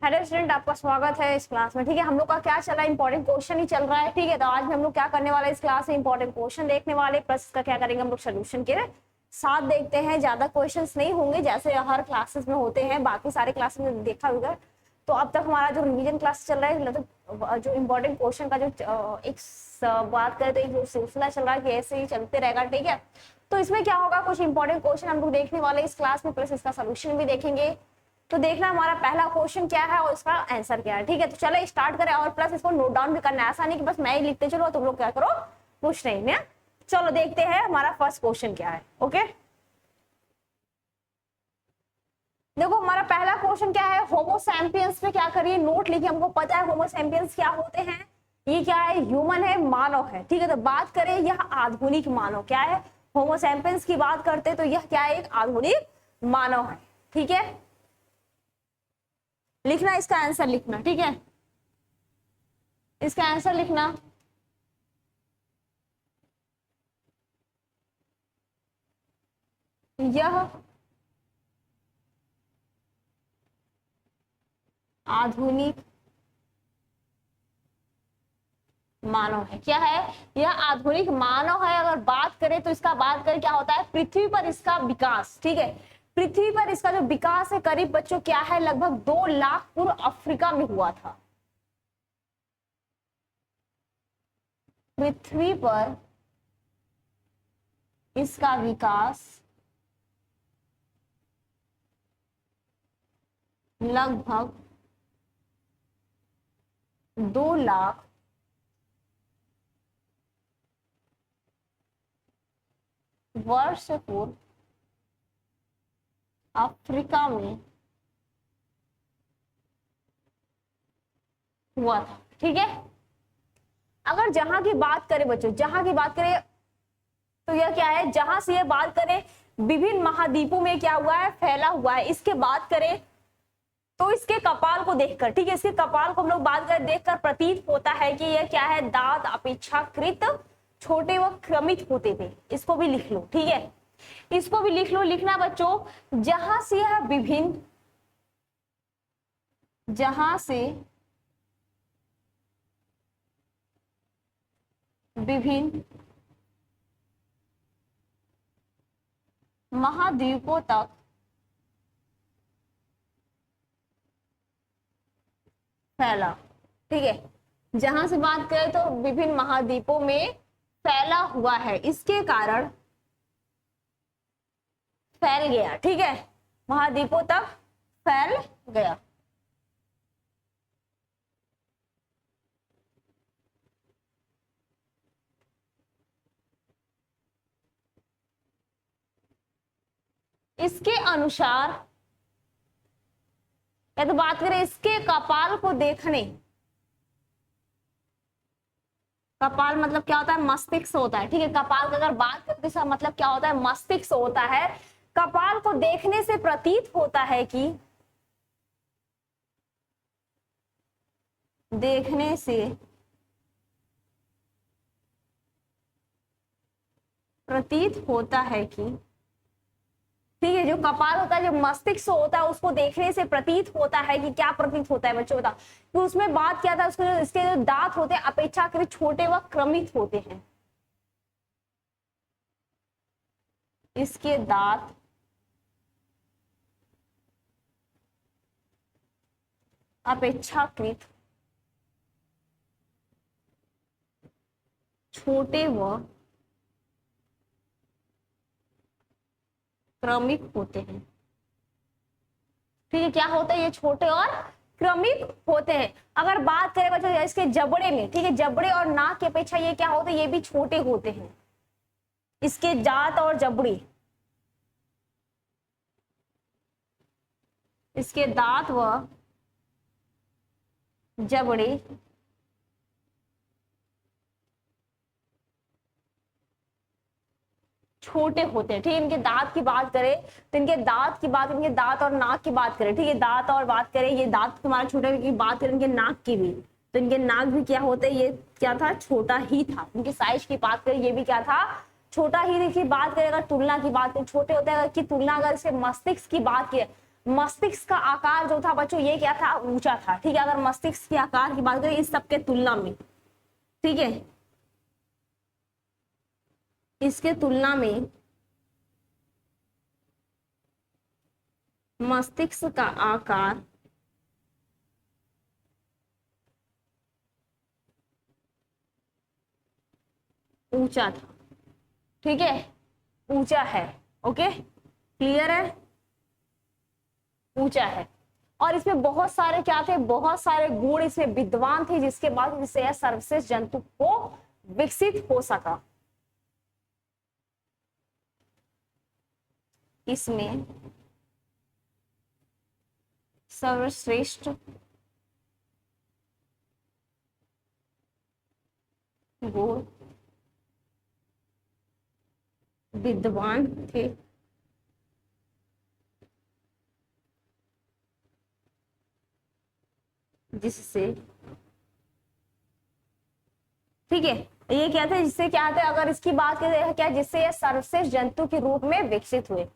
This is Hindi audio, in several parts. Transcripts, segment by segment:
हेलो स्टूडेंट, आपका स्वागत है इस क्लास में। ठीक है, हम लोग का क्या चल रहा है, इंपॉर्टेंट क्वेश्चन ही चल रहा है। ठीक है, तो आज में हम लोग क्या करने वाले, इस क्लास में इंपॉर्टेंट क्वेश्चन देखने वाले, प्लस इसका क्या करेंगे हम लोग सोल्यूशन के साथ देखते हैं। ज्यादा क्वेश्चंस नहीं होंगे जैसे हर क्लासेस में होते हैं, बाकी सारे क्लासेस में देखा होगा। तो अब तक हमारा जो रिवीजन क्लास चल रहा है, मतलब जो इम्पोर्टेंट क्वेश्चन का जो बात करें तो एक जो सिलसिला चल रहा है कि ऐसे ही चलते रहेगा। ठीक है, तो इसमें क्या होगा, कुछ इंपॉर्टेंट क्वेश्चन हम लोग देखने वाले इस क्लास में, प्लस इसका सोल्यूशन भी देखेंगे। तो देखना हमारा पहला क्वेश्चन क्या है और इसका आंसर क्या है। ठीक है, तो चलो स्टार्ट करें, और प्लस इसको नोट डाउन भी करना है। ऐसा नहीं कि बस मैं ही लिखते चलो, तुम लोग क्या करो, कुछ नहीं ना। चलो देखते हैं हमारा फर्स्ट क्वेश्चन क्या है। ओके, देखो हमारा पहला क्वेश्चन क्या है, होमो सैपियंस पे क्या करिए, नोट लिखिए। हमको पता है होमो सैपियंस क्या होते हैं, ये क्या है, ह्यूमन है, मानव है। ठीक है, तो बात करें यह आधुनिक मानव क्या है, होमो सैपियंस की बात करते तो यह क्या है, एक आधुनिक मानव है। ठीक है, लिखना इसका आंसर लिखना। ठीक है, इसका आंसर लिखना। यह आधुनिक मानव है, क्या है, यह आधुनिक मानव है। अगर बात करें तो इसका बात करें क्या होता है, पृथ्वी पर इसका विकास। ठीक है, पृथ्वी पर इसका जो विकास है करीब बच्चों क्या है, लगभग 2 लाख पूर्व अफ्रीका में हुआ था। पृथ्वी पर इसका विकास लगभग 2 लाख वर्ष पूर्व अफ्रीका में हुआ था। ठीक है, अगर जहां की बात करें बच्चों, जहां की बात करें तो यह क्या है, जहां से यह बात करें विभिन्न महाद्वीपों में क्या हुआ है, फैला हुआ है। इसके बात करें तो इसके कपाल को देखकर, ठीक है, इसके कपाल को हम लोग बात करें देखकर प्रतीत होता है कि यह क्या है, दांत अपेक्षाकृत छोटे व क्रमित होते थे। इसको भी लिख लो। ठीक है, इसको भी लिख लो। लिखना बच्चों, जहां से यह विभिन्न, जहां से विभिन्न महाद्वीपों तक फैला। ठीक है, जहां से बात करें तो विभिन्न महाद्वीपों में फैला हुआ है, इसके कारण फैल गया। ठीक है, महाद्वीपों तक फैल गया। इसके अनुसार या तो बात करें इसके कपाल को देखने, कपाल मतलब क्या होता है, मस्तिष्क होता है। ठीक है, कपाल की अगर बात करें तो इसका मतलब क्या होता है, मस्तिष्क होता है। कपाल को देखने से प्रतीत होता है कि, देखने से प्रतीत होता है कि, ठीक है, जो कपाल होता है, जो मस्तिष्क होता है, उसको देखने से प्रतीत होता है कि क्या प्रतीत होता है बच्चों, बताओ। तो उसमें बात क्या था, उसके जो इसके जो दांत होते हैं अपेक्षाकृत छोटे व क्रमित होते हैं। इसके दांत अपेक्षाकृत छोटे व क्रमिक होते हैं। ठीक है, क्या होता है, ये छोटे और क्रमिक होते हैं। अगर बात करें बच्चों इसके जबड़े में, ठीक है, जबड़े और नाक की अपेक्षा ये क्या होते हैं, ये भी छोटे होते हैं। इसके दांत और जबड़े, इसके दांत व जबड़े छोटे होते हैं। ठीक है, इनके दांत की बात करें तो इनके दांत की बात, इनके दांत और नाक की बात करें, ठीक है, दांत और बात करें, ये दांत तुम्हारा छोटे की बात करें, इनके नाक की भी, तो इनके नाक भी क्या होते हैं, ये क्या था, छोटा ही था। इनकी साइज की बात करें, ये भी क्या था, छोटा ही। देखिए बात करें, अगर तुलना की बात करें, छोटे होते हैं की तुलना, अगर इसे मस्तिष्क की बात की, मस्तिष्क का आकार जो था बच्चों ये क्या था, ऊंचा था। ठीक है, अगर मस्तिष्क के आकार की बात करें इस सबके तुलना में, ठीक है, इसके तुलना में मस्तिष्क का आकार ऊंचा था। ठीक है, ऊंचा है। ओके, क्लियर है, ऊंचा है। और इसमें बहुत सारे क्या थे, बहुत सारे गुण इसमें विद्वान थे, जिसके बाद इससे यह सर्वश्रेष्ठ जंतु को विकसित हो सका। इसमें सर्वश्रेष्ठ गुण विद्वान थे, जिससे, ठीक है, ये क्या था, जिससे क्या था, अगर इसकी बात करें क्या, जिससे यह सर्वश्रेष्ठ जंतु के रूप में विकसित हुए।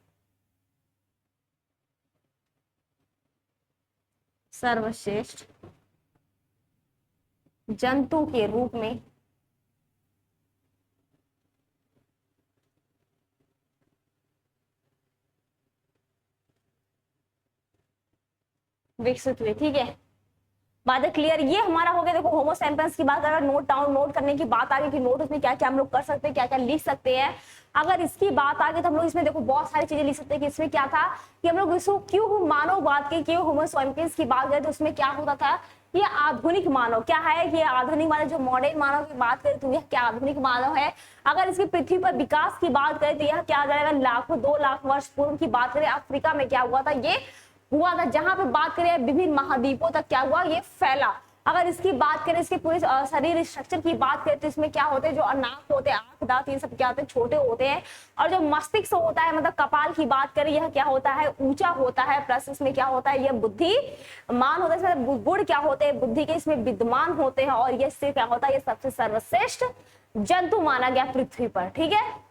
सर्वश्रेष्ठ जंतु के रूप में विकसित हुए। ठीक है, बात है क्लियर। ये हमारा हो गया। देखो होमो सैपियंस की बात, अगर नोट डाउन नोट करने की बात आ गई कि नोट उसमें क्या क्या हम लोग कर सकते हैं, क्या क्या लिख सकते हैं। अगर इसकी बात आ गई तो हम लोग इसमें देखो बहुत सारी चीजें लिख सकते हैं कि इसमें क्या था कि हम लोग इसको क्यों मानववाद की, क्यों होमो सैपियंस की बात करें तो उसमें क्या होता था, ये आधुनिक मानव क्या है, ये आधुनिक मानव, जो मॉडर्न मानव की बात करें तो यह क्या आधुनिक मानव है। अगर इसकी पृथ्वी पर विकास की बात करें तो यह क्या आ जाएगा, लाखों 2 लाख वर्ष पूर्व की बात करें अफ्रीका में क्या हुआ था, ये हुआ था। जहां पे बात करें विभिन्न महाद्वीपों तक क्या हुआ, ये फैला। अगर इसकी बात करें, इसके पूरे शरीर स्ट्रक्चर की बात करें तो इसमें क्या होते हैं, जो नाक होते हैं, आंख, दांत, ये सब क्या होते हैं, छोटे होते हैं। और जो मस्तिष्क होता है, मतलब कपाल की बात करें, यह क्या होता है, ऊंचा होता है। प्लस इसमें क्या होता है, यह बुद्धिमान होता है। इसमें गुण क्या होते हैं, बुद्धि के इसमें विद्यमान होते हैं। और ये इससे क्या होता है, ये सबसे सर्वश्रेष्ठ जंतु माना गया पृथ्वी पर। ठीक है,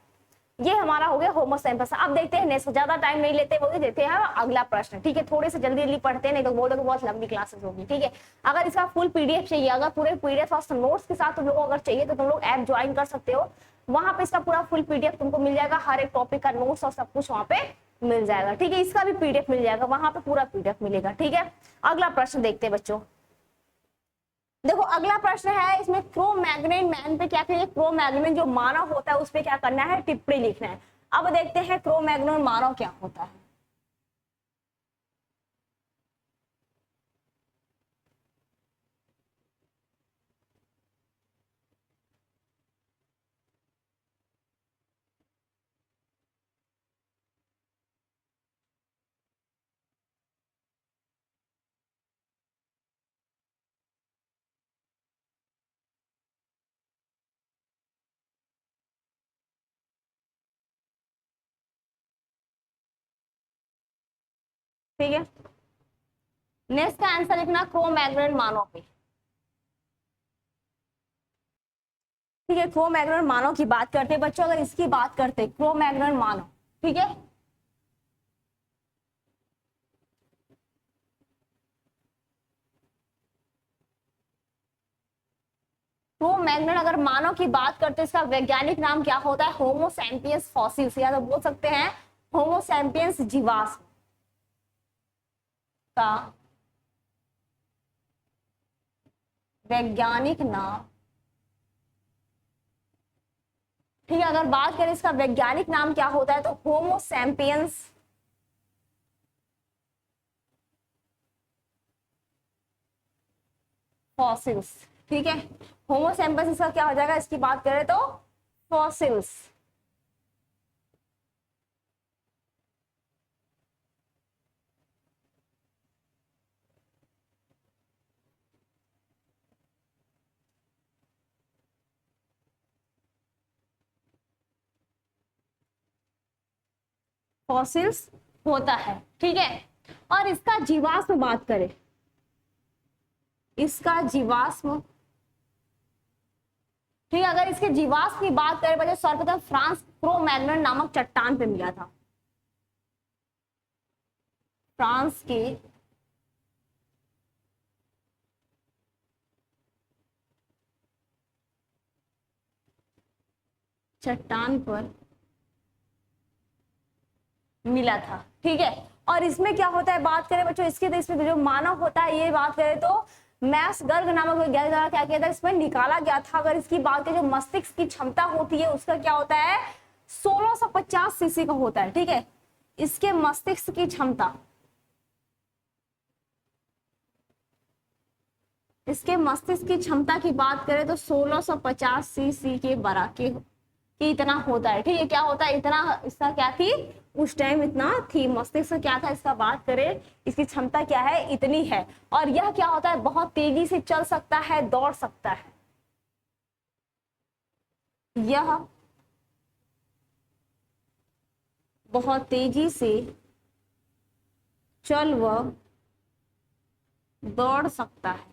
ये हमारा हो गया होमो सैपियंस। अब देखते हैं नेक्स्ट, ज्यादा टाइम नहीं लेते, वो देते हैं अगला प्रश्न। ठीक है, थोड़े से जल्दी जल्दी पढ़ते हैं, नहीं तो बोलोगे बहुत लंबी क्लासेस होगी। ठीक है, अगर इसका फुल पीडीएफ चाहिए, अगर पूरे पीडीएफ और नोट्स के साथ तुम लोगों को अगर चाहिए तो तुम लोग ऐप ज्वाइन कर सकते हो। वहां पे इसका पूरा फुल पीडीएफ तुमको मिल जाएगा, हर एक टॉपिक का नोट्स और सब कुछ वहां पे मिल जाएगा। ठीक है, इसका भी पीडीएफ मिल जाएगा, वहां पे पूरा पीडीएफ मिलेगा। ठीक है, अगला प्रश्न देखते हैं बच्चों। देखो अगला प्रश्न है, इसमें क्रो-मैग्नन मैन पे क्या करिए, क्रो-मैग्नन जो मानव होता है उस पे क्या करना है, टिप्पणी लिखना है। अब देखते हैं क्रो-मैग्नन मानव क्या होता है। ठीक है, नेक्स्ट का आंसर लिखना क्रो-मैग्नन मानव पे। ठीक है, क्रो-मैग्नन मानव की बात करते हैं बच्चों, अगर इसकी बात करते हैं क्रो-मैग्नन मानव। ठीक है, क्रो-मैग्नन अगर मानव की बात करते हैं, इसका वैज्ञानिक नाम क्या होता है, होमो सैपियंस फॉसिल्स, या तो बोल सकते हैं होमो सैपियंस जीवाश्म का वैज्ञानिक नाम। ठीक है, अगर बात करें इसका वैज्ञानिक नाम क्या होता है तो होमो सैपियंस फॉसिल्स। ठीक है, होमो सैपियंस इसका क्या हो जाएगा, इसकी बात करें तो फॉसिल्स। फॉसिल्स होता है। ठीक है, और इसका जीवाश्म बात करें, इसका जीवाश्म, ठीक है, अगर इसके जीवाश्म की बात करें बच्चों, सर्वप्रथम फ्रांस क्रो-मैग्नन नामक चट्टान पे मिला था। फ्रांस के चट्टान पर मिला था। ठीक है, और इसमें क्या होता है, बात करें बच्चों इसके, तो इसमें जो मानव होता है, ये बात करें तो मैक्स गर्ग नामक वैज्ञानिक द्वारा क्या किया था, इसमें निकाला गया था। अगर इसकी बात करें, जो मस्तिष्क की क्षमता होती है उसका क्या होता है, 1650 सीसी का होता है। ठीक है, इसके मस्तिष्क की क्षमता, इसके मस्तिष्क की क्षमता की बात करें तो 1650 सीसी के बराबर कि इतना होता है। ठीक है, क्या होता है, इतना इसका क्या थी उस टाइम, इतना थी मस्तिष्क क्या था इसका, बात करें इसकी क्षमता क्या है, इतनी है। और यह क्या होता है, बहुत तेजी से चल सकता है, दौड़ सकता है। यह बहुत तेजी से चल व दौड़ सकता है।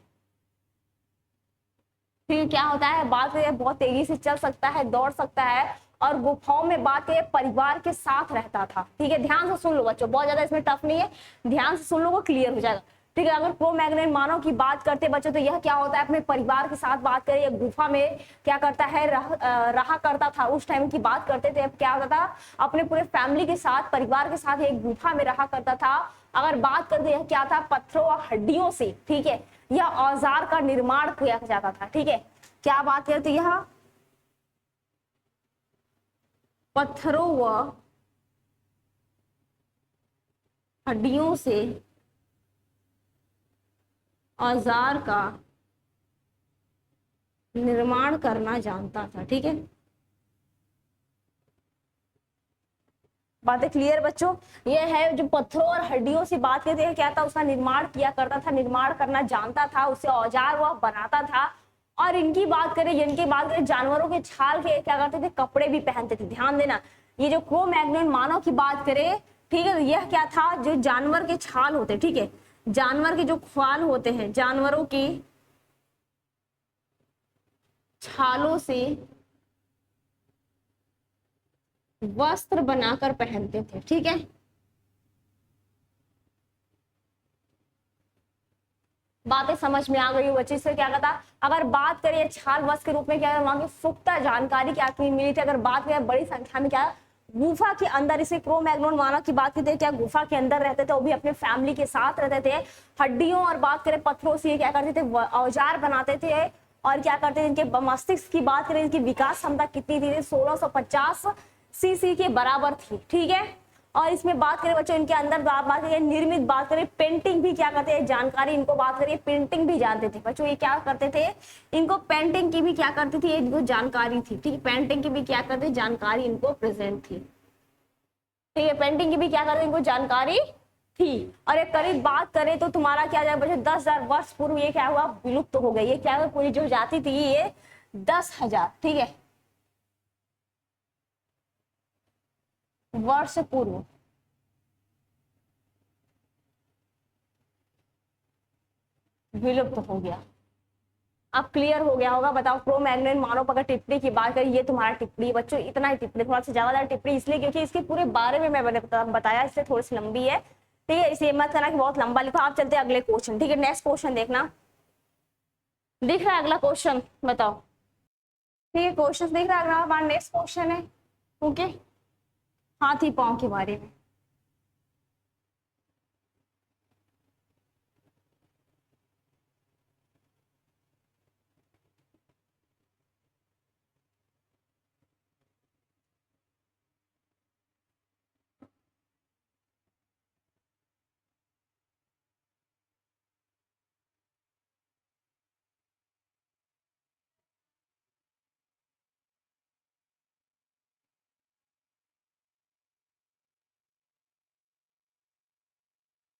फिर क्या होता है, बात करें बहुत तेजी से चल सकता है, दौड़ सकता है, और गुफाओं में बात करें परिवार के साथ रहता था। ठीक है, ध्यान से सुन लो बच्चों, बहुत ज्यादा इसमें टफ नहीं है, ध्यान से सुन लो, वो क्लियर हो जाएगा। ठीक है, अगर क्रो मैग्नेट मानव की बात करते हैं बच्चों, तो यह क्या होता है, अपने परिवार के साथ बात करें, यह गुफा में क्या करता है, रहा करता था। उस टाइम की बात करते थे, अब क्या होता था, अपने पूरे फैमिली के साथ, परिवार के साथ एक गुफा में रहा करता था। अगर बात करते यह क्या था, पत्थरों और हड्डियों से, ठीक है, यह औजार का निर्माण किया जाता था। ठीक है, क्या बात करते, यह पत्थरों व हड्डियों से औजार का निर्माण करना जानता था। ठीक है, बातें क्लियर बच्चों, ये है जो पत्थरों और हड्डियों से बात करते हैं, क्या था, उसका निर्माण किया करता था, निर्माण करना जानता था, उससे औजार वह बनाता था। और इनकी बात करें, जिनकी बात करें, जानवरों के छाल के क्या करते थे, कपड़े भी पहनते थे। ध्यान देना, ये जो क्रो मैग्नन मानव की बात करें, ठीक है, यह क्या था, जो जानवर के छाल होते, ठीक है, जानवर के जो खाल होते हैं, जानवरों की छालों से वस्त्र बनाकर पहनते थे। ठीक है, बातें समझ में आ गई बच्चे, से क्या कहता, अगर बात करें छाल वस्त्र के रूप में, क्या वहां की पुख्ता जानकारी क्या मिली थी। अगर बात करें बड़ी संख्या में, क्या गुफा के अंदर, इसे क्रो मैग्नन मानव की बात करते हैं, क्या गुफा के अंदर रहते थे, वो भी अपने फैमिली के साथ रहते थे। हड्डियों और बात करें पत्थरों से क्या करते थे, औजार बनाते थे। और क्या करते थे, इनके मस्तिष्क की बात करें, इनकी विकास क्षमता कितनी थी, 1650 सीसी के बराबर थी। ठीक है, और इसमें बात करें बच्चों, इनके अंदर बात करें निर्मित, बात करें पेंटिंग भी क्या करते हैं, जानकारी इनको बात करें, पेंटिंग भी जानते थे बच्चों। ये क्या करते थे, इनको पेंटिंग की भी क्या करती थी, इनको जानकारी थी। ठीक है, पेंटिंग की भी क्या करते, जानकारी इनको प्रेजेंट थी। ठीक है, पेंटिंग की भी क्या करते, इनको जानकारी थी। और एक करीब बात करें तो तुम्हारा क्या जाए बच्चों, 10,000 वर्ष पूर्व ये क्या हुआ, विलुप्त हो गई। ये क्या हुआ, पूरी जो जाति थी ये 10,000, ठीक है, वर्ष पूर्व विलुप्त हो गया। अब क्लियर हो गया होगा, बताओ क्रो मैग्नन मानव पकड़ टिप्पणी की बात करें, ये तुम्हारा टिप्पणी बच्चों, इतना ही टिप्पणी, थोड़ा सा ज्यादा टिप्पणी इसलिए क्योंकि इसके पूरे बारे में मैंने बताया, इसलिए थोड़ी सी लंबी है। ठीक है, इसे मत करना कि बहुत लंबा लिखो। आप चलते हैं अगले क्वेश्चन। ठीक है, नेक्स्ट क्वेश्चन देखना, दिख रहा है अगला क्वेश्चन, बताओ। ठीक है, क्वेश्चन दिख रहा है, अगला हमारा नेक्स्ट क्वेश्चन है, ओके, हाथी पांव के बारे में।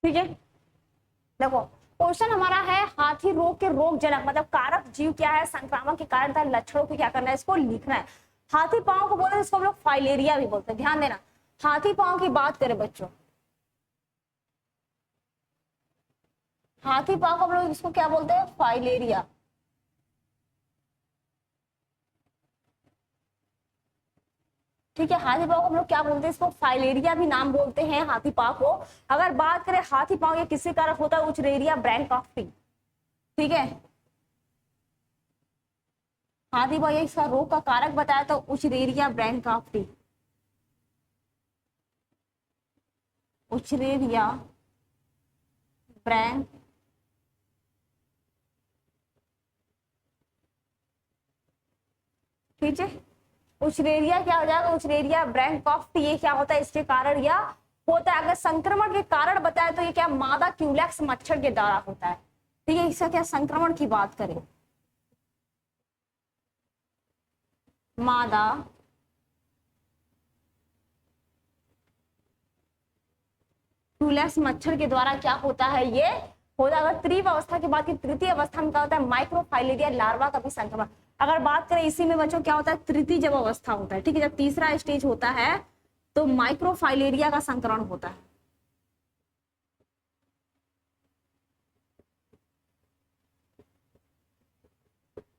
ठीक है, देखो क्वेश्चन हमारा है, हाथी रोग के रोग जनक मतलब कारक जीव क्या है, संक्रामक के कारण था, लक्षणों को क्या करना है, इसको लिखना है। हाथी पांव को बोलते हैं, इसको हम लोग फाइलेरिया भी बोलते हैं। ध्यान देना, हाथी पांव की बात करें बच्चों, हाथी पांव को हम लोग इसको क्या बोलते हैं, फाइलेरिया। ठीक है, हाथी पाँव को हम लोग क्या बोलते हैं, इसको फाइलेरिया भी नाम बोलते हैं हाथी पाँव को। अगर बात करें हाथी पाँव ये किसके कारक होता है, उचरेरिया ब्रैंकॉफ्टी। ठीक है, हाथी पाँव ये इसका रोग का कारक बताया तो उचरेरिया ब्रैंकॉफ्टी, उचरेरिया ब्रैंक ठीक है, उचरेरिया क्या हो जाएगा, उचरेरिया ब्रैंकॉफ्टी, ये क्या होता है, इसके कारण या होता है। अगर संक्रमण के कारण बताए तो ये क्या मादा क्यूलेक्स मच्छर के द्वारा होता है। ठीक है, इसका क्या संक्रमण की बात करें, मादा क्यूलेक्स मच्छर के द्वारा क्या होता है, ये होता है। अगर त्रिव अवस्था की बात की, तृतीय अवस्था में क्या होता है, माइक्रोफाइलेरिया लार्वा का भी संक्रमण। अगर बात करें इसी में बच्चों क्या होता है, तृतीय जब अवस्था होता है, ठीक है, जब तीसरा स्टेज होता है तो माइक्रोफाइलेरिया का संक्रमण होता है।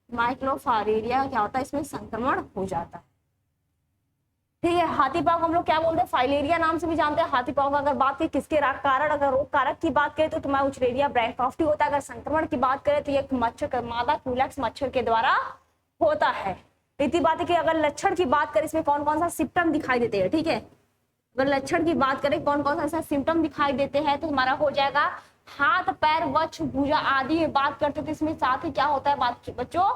माइक्रोफाइलेरिया क्या होता है, इसमें संक्रमण हो जाता है। ठीक है, हाथी पाँव को हम लोग क्या बोलते हैं, फाइलेरिया नाम से भी जानते हैं हाथी पाँव का। अगर बात करें किसके कारण, अगर रोग कारक की बात करें तो तुम्हारा उचरेरिया ब्रैंकॉफ्टी होता है। अगर संक्रमण की बात करें तो ये मच्छर, मादा क्यूलेक्स मच्छर के द्वारा होता है। इतनी बात है कि अगर लक्षण की बात करें इसमें कौन कौन सा सिम्टम दिखाई देते हैं। ठीक है, अगर लक्षण की बात करें कौन कौन सा सिम्टम दिखाई देते हैं तो हमारा हो जाएगा हाथ पैर वक्ष भुजा आदि में बात करते थे। इसमें साथ ही क्या होता है बात बच्चों,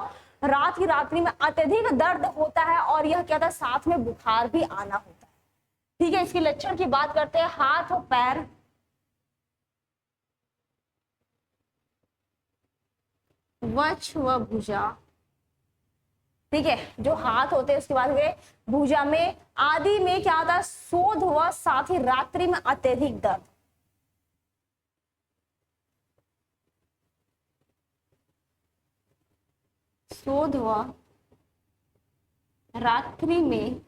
रात की रात्रि में अत्यधिक दर्द होता है और यह क्या होता है, साथ में बुखार भी आना होता है। ठीक है, इसके लक्षण की बात करते हैं, हाथ और पैर वक्ष व भुजा। ठीक है, जो हाथ होते हैं उसके बाद हुए भुजा में आदि में क्या होता है, शोध व साथ ही रात्रि में अत्यधिक दर्द। शोध व रात्रि में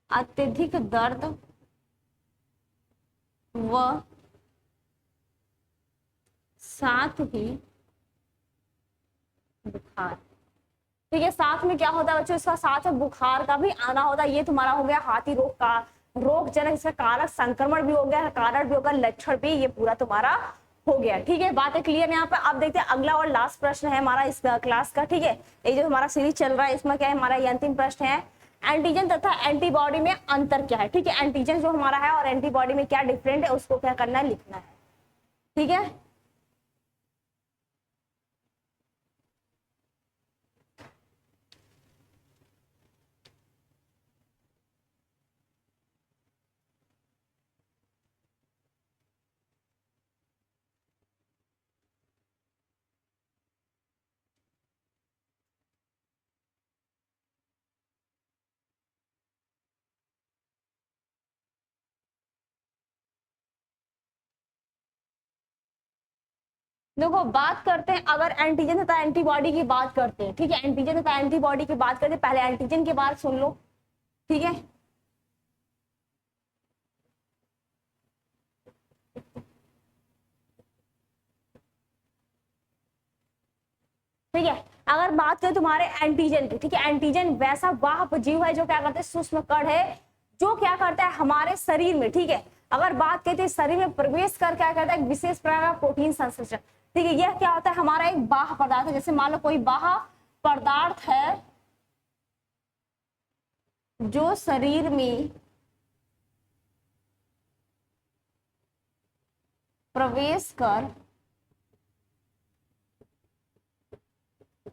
अत्यधिक दर्द व साथ ही बुखार। ठीक है, साथ में क्या होता है बच्चों, इसका साथ में बुखार का भी आना होता है। ये तुम्हारा हो गया हाथी रोग का रोग जनक, इसका कारक संक्रमण भी हो गया, कारण भी होगा, लक्षण भी, ये पूरा तुम्हारा हो गया। ठीक है, बात है क्लियर यहाँ पे। अब देखते हैं अगला और लास्ट प्रश्न है हमारा इस क्लास का। ठीक है, ये जो हमारा सीरीज चल रहा है इसमें क्या है, हमारा ये अंतिम प्रश्न है, एंटीजन तथा एंटीबॉडी में अंतर क्या है। ठीक है, एंटीजन जो हमारा है और एंटीबॉडी में क्या डिफरेंट है उसको क्या करना है, लिखना है। ठीक है, देखो बात करते हैं अगर एंटीजन तथा एंटीबॉडी की बात करते हैं। ठीक है, एंटीजन तथा एंटीबॉडी की बात करते हैं, पहले एंटीजन की बात सुन लो। ठीक है, ठीक है, अगर बात करें तुम्हारे एंटीजन की, ठीक है, एंटीजन वैसा वाहक जीव है जो क्या करते हैं, सूक्ष्म कण है जो क्या करता है हमारे शरीर में। ठीक है, अगर बात करते हैं शरीर में प्रवेश कर क्या करता है, एक विशेष प्रकार का प्रोटीन संश्लेषण। ठीक है, यह क्या होता है, हमारा एक बाह्य पदार्थ है। जैसे मान लो कोई बाह्य पदार्थ है जो शरीर में प्रवेश कर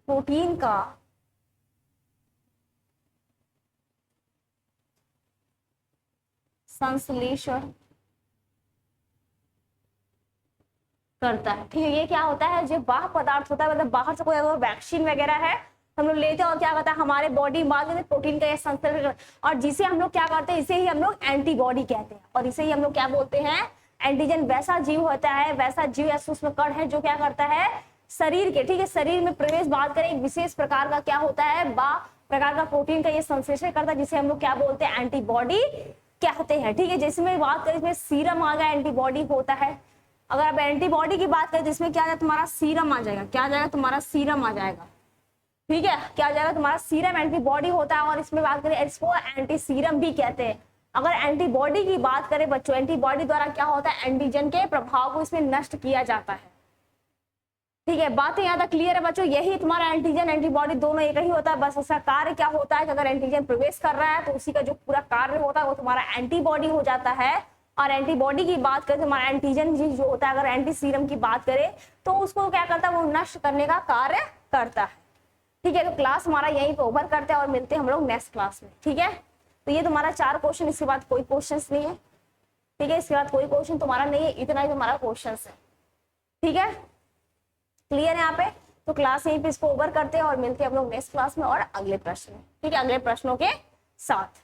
प्रोटीन का संश्लेषण करता है। ठीक है, ये क्या होता है, जो बाह्य पदार्थ होता है, मतलब बाहर से कोई अगर वैक्सीन वगैरह है हम लोग लेते हैं और क्या करता है हमारे बॉडी में प्रोटीन का ये संश्लेषण, और जिसे हम लोग क्या करते हैं, इसे ही हम लोग एंटीबॉडी कहते हैं और इसे ही हम लोग क्या बोलते हैं, एंटीजन। वैसा जीव होता है, वैसा जीव या सूक्ष्म कण है जो क्या करता है शरीर के, ठीक है, शरीर में प्रवेश बात करें एक विशेष प्रकार का क्या होता है, प्रकार का प्रोटीन का ये संश्लेषण करता है, जिसे हम लोग क्या बोलते हैं, एंटीबॉडी कहते हैं। ठीक है, जिसमें बात करें इसमें सीरम आ गया, एंटीबॉडी होता है। अगर आप एंटीबॉडी की बात करें जिसमें क्या आ जाएगा, तुम्हारा सीरम आ जाएगा। क्या आ जाएगा, तुम्हारा सीरम आ जाएगा। ठीक है, क्या हो जाएगा तुम्हारा सीरम एंटीबॉडी होता है, और इसमें बात करें इसको एंटी सीरम भी कहते हैं। अगर एंटीबॉडी की बात करें बच्चों, एंटीबॉडी द्वारा क्या होता है, एंटीजन के प्रभाव को इसमें नष्ट किया जाता है। ठीक है, बातें यहाँ तक क्लियर है बच्चों। यही तुम्हारा एंटीजन एंटीबॉडी दोनों एक ही होता है, बस उसका कार्य क्या होता है कि अगर एंटीजन प्रवेश कर रहा है तो उसी का जो पूरा कार्य होता है वो तुम्हारा एंटीबॉडी हो जाता है। और एंटीबॉडी की बात करें तो हमारा एंटीजन जो होता है, अगर एंटी सीरम की बात करें तो उसको क्या करता है, वो नष्ट करने का कार्य करता है। ठीक है, तो क्लास हमारा यहीं पे ओवर करते हैं और मिलते हैं हम लोग नेक्स्ट क्लास में। ठीक है, तो ये तुम्हारा 4 क्वेश्चन, इसके बाद कोई क्वेश्चन नहीं है। ठीक है, इसके बाद कोई क्वेश्चन तुम्हारा नहीं है, इतना ही तुम्हारा क्वेश्चन है। ठीक है, क्लियर है यहाँ पे। तो क्लास यहीं पे इसको ओवर करते हैं और मिलते हैं हम लोग नेक्स्ट क्लास में और अगले प्रश्न में। ठीक है, अगले प्रश्नों के साथ।